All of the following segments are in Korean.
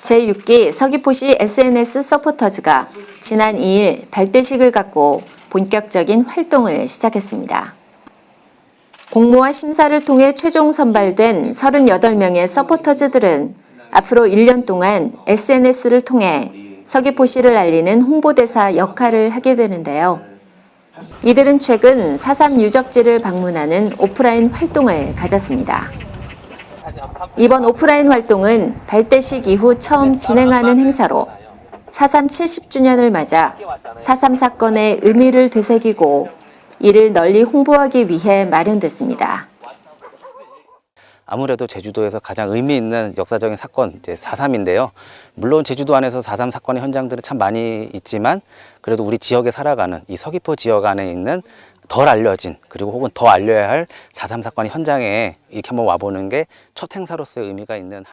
제6기 서귀포시 SNS 서포터즈가 지난 2일 발대식을 갖고 본격적인 활동을 시작했습니다. 공모와 심사를 통해 최종 선발된 38명의 서포터즈들은 앞으로 1년 동안 SNS를 통해 서귀포시를 알리는 홍보대사 역할을 하게 되는데요. 이들은 최근 4.3 유적지를 방문하는 오프라인 활동을 가졌습니다. 이번 오프라인 활동은 발대식 이후 처음 진행하는 행사로 4.3 70주년을 맞아 4.3 사건의 의미를 되새기고 이를 널리 홍보하기 위해 마련됐습니다. 아무래도 제주도에서 가장 의미 있는 역사적인 사건, 이제 4.3인데요. 물론 제주도 안에서 4.3 사건의 현장들은 참 많이 있지만 그래도 우리 지역에 살아가는 이 서귀포 지역 안에 있는 덜 알려진 그리고 혹은 더 알려야 할 4.3 사건 현장에 이렇게 한번 와보는 게 첫 행사로서의 의미가 있는.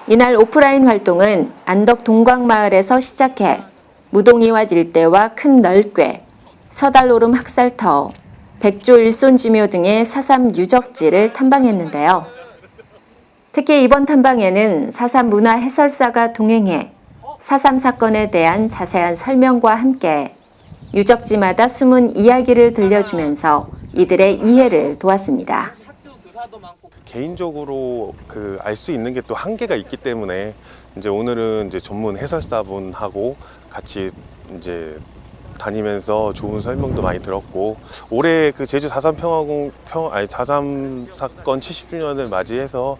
이날 오프라인 활동은 안덕 동광마을에서 시작해 무동이왓 일대와 큰 널괴, 서달오름 학살터, 백조 일손지묘 등의 4.3 유적지를 탐방했는데요. 특히 이번 탐방에는 4.3 문화 해설사가 동행해 4.3 사건에 대한 자세한 설명과 함께 유적지마다 숨은 이야기를 들려주면서 이들의 이해를 도왔습니다. 개인적으로 알 수 있는 게 또 한계가 있기 때문에 이제 오늘은 이제 전문 해설사분하고 같이 이제 다니면서 좋은 설명도 많이 들었고, 올해 제주 4.3 사건 70주년을 맞이해서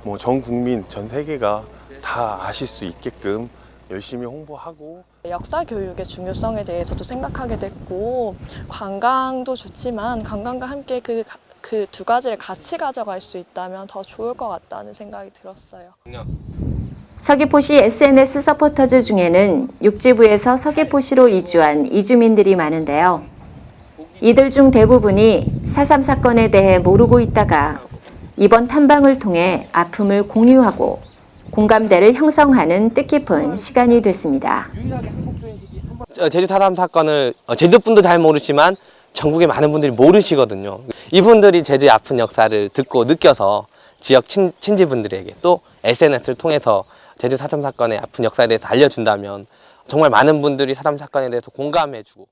뭐 전 국민, 전 세계가 다 아실 수 있게끔 열심히 홍보하고. 역사 교육의 중요성에 대해서도 생각하게 됐고, 관광도 좋지만 관광과 함께 그 두 가지를 같이 가져갈 수 있다면 더 좋을 것 같다는 생각이 들었어요. 서귀포시 SNS 서포터즈 중에는 육지부에서 서귀포시로 이주한 이주민들이 많은데요. 이들 중 대부분이 4.3 사건에 대해 모르고 있다가 이번 탐방을 통해 아픔을 공유하고 공감대를 형성하는 뜻깊은 시간이 됐습니다. 제주 4.3 사건을 제주 분도 잘 모르지만 전국의 많은 분들이 모르시거든요. 이분들이 제주의 아픈 역사를 듣고 느껴서 지역 친지분들에게 또 SNS를 통해서 제주 4.3 사건의 아픈 역사에 대해서 알려준다면 정말 많은 분들이 4.3 사건에 대해서 공감해주고.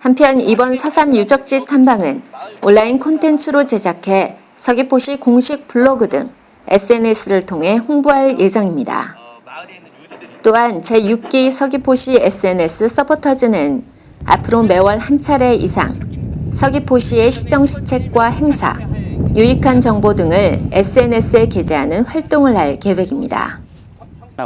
한편 이번 4.3 유적지 탐방은 온라인 콘텐츠로 제작해 서귀포시 공식 블로그 등 SNS를 통해 홍보할 예정입니다. 또한 제6기 서귀포시 SNS 서포터즈는 앞으로 매월 한 차례 이상 서귀포시의 시정시책과 행사, 유익한 정보 등을 SNS에 게재하는 활동을 할 계획입니다.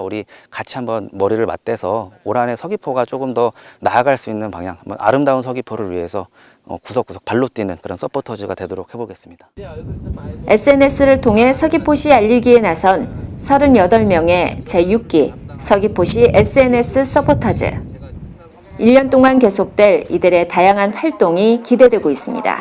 우리 같이 한번 머리를 맞대서 올 한해 서귀포가 조금 더 나아갈 수 있는 방향, 한번 아름다운 서귀포를 위해서 구석구석 발로 뛰는 그런 서포터즈가 되도록 해보겠습니다. SNS를 통해 서귀포시 알리기에 나선 38명의 제6기 서귀포시 SNS 서포터즈. 1년 동안 계속될 이들의 다양한 활동이 기대되고 있습니다.